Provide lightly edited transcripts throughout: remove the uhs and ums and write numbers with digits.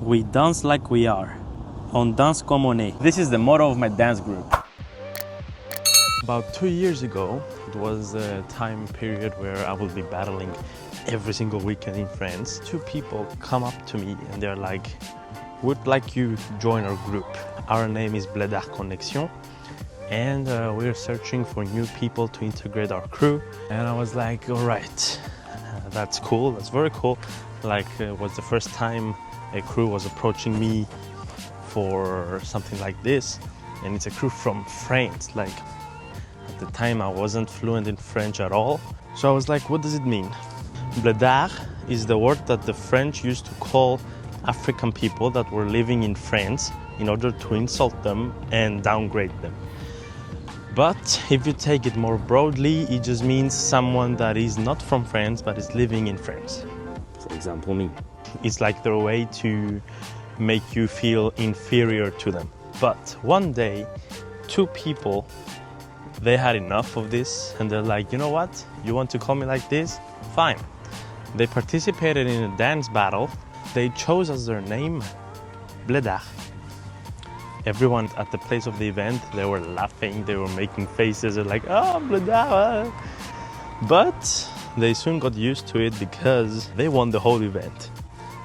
We dance like we are. On danse comme on est. This is the motto of my dance group. About 2 years ago, it was a time period where I will be battling every single weekend in France. 2 people come up to me and they're like, "Would like you to join our group. Our name is Bled'art Connexion, and we're searching for new people to integrate our crew." And I was like, all right, that's cool, that's very cool. Like, it was the first time a crew was approaching me for something like this, and it's a crew from France. Like, at the time I wasn't fluent in French at all, so I was like, what does it mean? Bled'art is the word that the French used to call African people that were living in France in order to insult them and downgrade them. But if you take it more broadly, it just means someone that is not from France but is living in France. For example, me. It's like their way to make you feel inferior to them. But one day, 2 people, they had enough of this and they're like, you know what? You want to call me like this? Fine. They participated in a dance battle. They chose as their name Bled'art. Everyone at the place of the event, they were laughing, they were making faces, they're like, oh, Bled'art. But they soon got used to it because they won the whole event.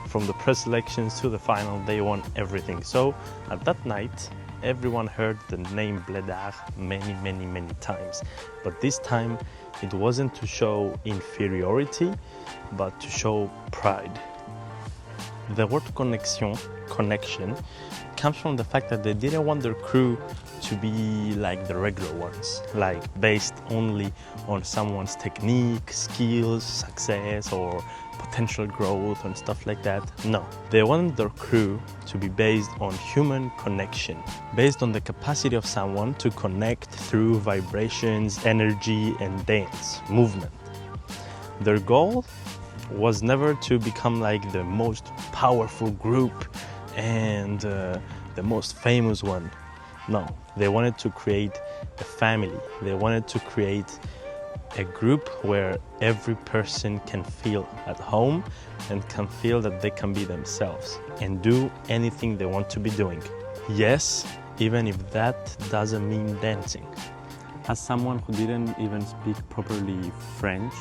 From the pre-selections to the final, they won everything. So at that night, everyone heard the name Bled'art many times. But this time, it wasn't to show inferiority, but to show pride. The word connexion, comes from the fact that they didn't want their crew to be like the regular ones, like based only on someone's technique, skills, success, or potential growth and stuff like that. No, they wanted their crew to be based on human connection, based on the capacity of someone to connect through vibrations, energy, and dance, movement. Their goal was never to become like the most powerful group and the most famous one. No, they wanted to create a family. They wanted to create a group where every person can feel at home and can feel that they can be themselves and do anything they want to be doing. Yes, even if that doesn't mean dancing. As someone who didn't even speak properly French,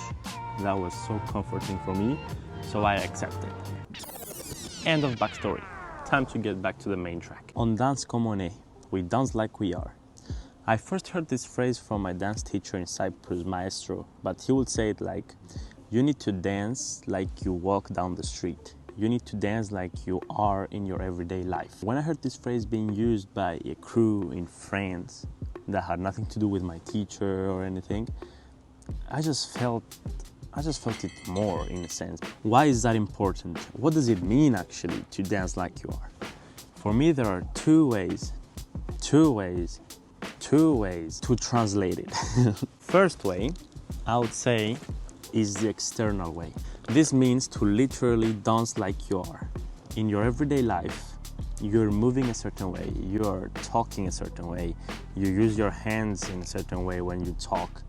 that was so comforting for me, so I accepted. End of backstory. Time to get back to the main track. On danse comme on est, we dance like we are. I first heard this phrase from my dance teacher in Cyprus, Maestro, but he would say it like, you need to dance like you walk down the street. You need to dance like you are in your everyday life. When I heard this phrase being used by a crew in France that had nothing to do with my teacher or anything, I just felt it more, in a sense. Why is that important? What does it mean actually to dance like you are? For me, there are two ways to translate it. First way, I would say, is the external way. This means to literally dance like you are. In your everyday life, you're moving a certain way, you're talking a certain way, you use your hands in a certain way when you talk,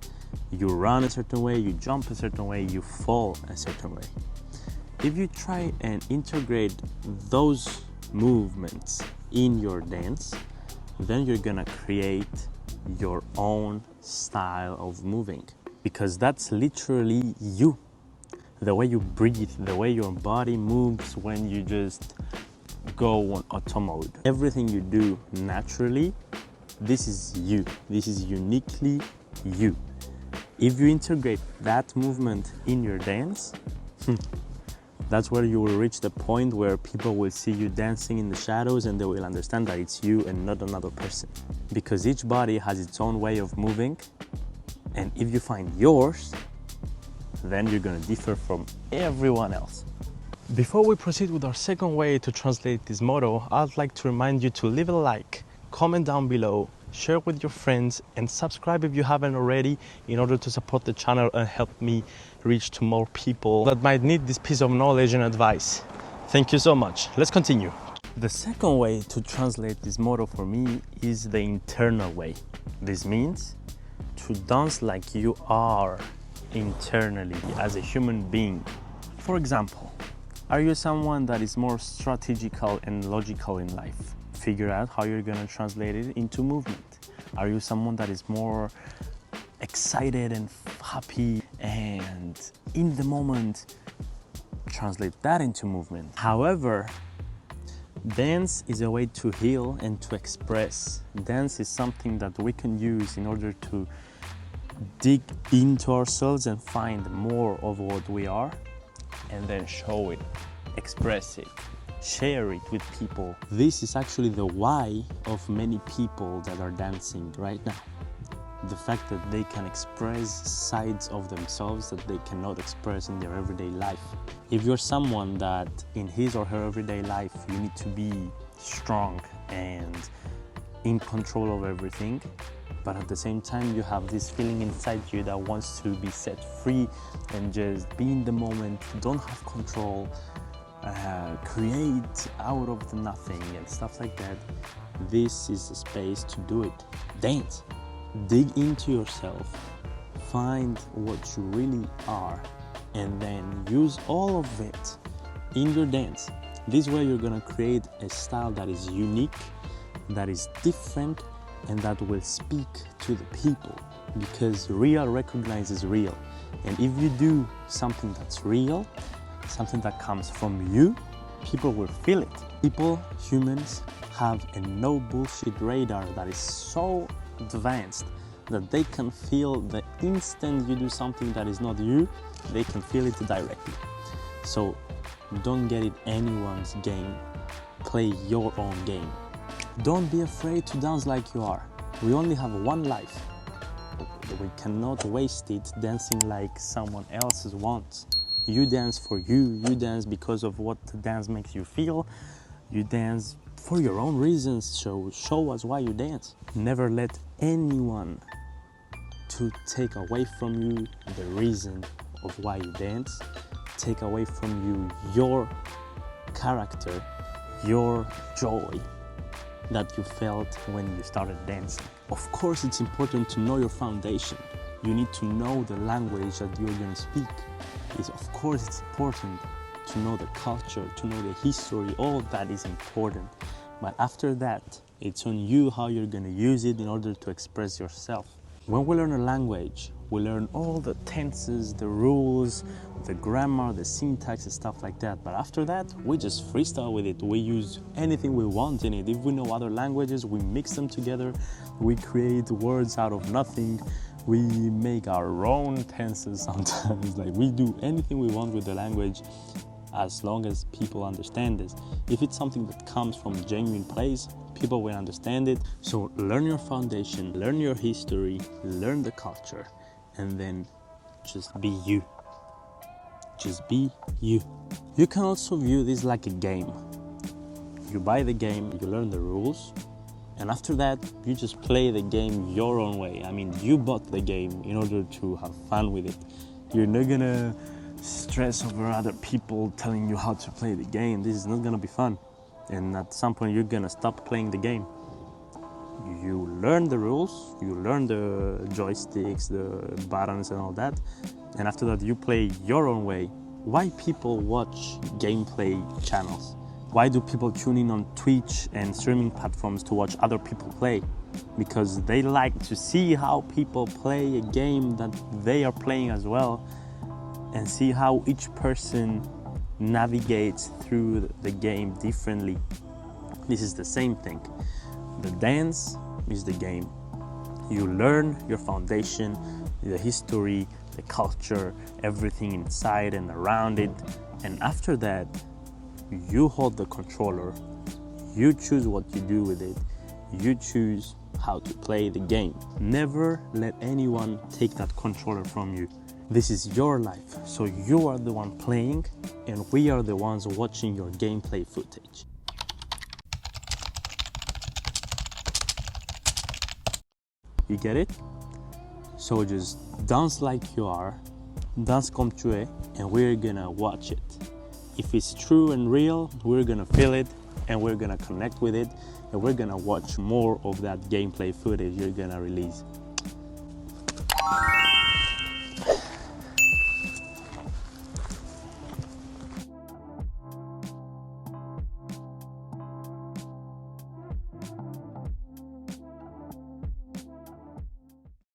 you run a certain way, you jump a certain way, you fall a certain way. If you try and integrate those movements in your dance, then you're gonna create your own style of moving, because that's literally you. The way you breathe, the way your body moves when you just go on auto mode. Everything you do naturally, this is you. This is uniquely you. If you integrate that movement in your dance, that's where you will reach the point where people will see you dancing in the shadows and they will understand that it's you and not another person. Because each body has its own way of moving, and if you find yours, then you're gonna differ from everyone else. Before we proceed with our second way to translate this motto, I'd like to remind you to leave a like, comment down below, share with your friends, and subscribe if you haven't already, in order to support the channel and help me reach to more people that might need this piece of knowledge and advice. Thank you so much. Let's continue. The second way to translate this motto for me is the internal way. This means to dance like you are internally as a human being. For example, Are you someone that is more strategical and logical in life? Figure out how you're gonna translate it into movement. Are you someone that is more excited and happy and in the moment? Translate that into movement. However, dance is a way to heal and to express. Dance is something that we can use in order to dig into ourselves and find more of what we are, and then show it, express it, share it with people. This is actually the why of many people that are dancing right now. The fact that they can express sides of themselves that they cannot express in their everyday life. If you're someone that in his or her everyday life you need to be strong and in control of everything, but at the same time you have this feeling inside you that wants to be set free and just be in the moment, don't have control, create out of the nothing and stuff like that, this is the space to do it. Dance. Dig into yourself, find what you really are, and then use all of it in your dance. This way you're gonna create a style that is unique, that is different, and that will speak to the people, because real recognizes real. And if you do something that's real, something that comes from you, people will feel it. People, humans, have a no bullshit radar that is so advanced that they can feel the instant you do something that is not you, they can feel it directly. So don't get it anyone's game, play your own game. Don't be afraid to dance like you are. We only have one life. We cannot waste it dancing like someone else's wants. You dance for you, you dance because of what the dance makes you feel. You dance for your own reasons, so show us why you dance. Never let anyone to take away from you the reason of why you dance, take away from you your character, your joy that you felt when you started dancing. Of course, it's important to know your foundation. You need to know the language that you're going to speak. Of course, it's important to know the culture, to know the history, all of that is important. But after that, it's on you how you're going to use it in order to express yourself. When we learn a language, we learn all the tenses, the rules, the grammar, the syntax and stuff like that. But after that, we just freestyle with it. We use anything we want in it. If we know other languages, we mix them together. We create words out of nothing. We make our own tenses sometimes. Like, we do anything we want with the language as long as people understand this. If it's something that comes from a genuine place, people will understand it. So learn your foundation, learn your history, learn the culture, and then just be you. Just be you. You can also view this like a game. You buy the game, you learn the rules, and after that, you just play the game your own way. I mean, you bought the game in order to have fun with it. You're not gonna stress over other people telling you how to play the game. This is not gonna be fun. And at some point, you're gonna stop playing the game. You learn the rules, you learn the joysticks, the buttons and all that. And after that, you play your own way. Why people watch gameplay channels? Why do people tune in on Twitch and streaming platforms to watch other people play? Because they like to see how people play a game that they are playing as well, and see how each person navigates through the game differently. This is the same thing. The dance is the game. You learn your foundation, the history, the culture, everything inside and around it. And after that, you hold the controller. You choose what you do with it. You choose how to play the game. Never let anyone take that controller from you. This is your life, so you are the one playing, and we are the ones watching your gameplay footage. You get it? So just dance like you are, dance comme tu es, and we're gonna watch it. If it's true and real, we're gonna feel it, and we're gonna connect with it, and we're gonna watch more of that gameplay footage you're gonna release.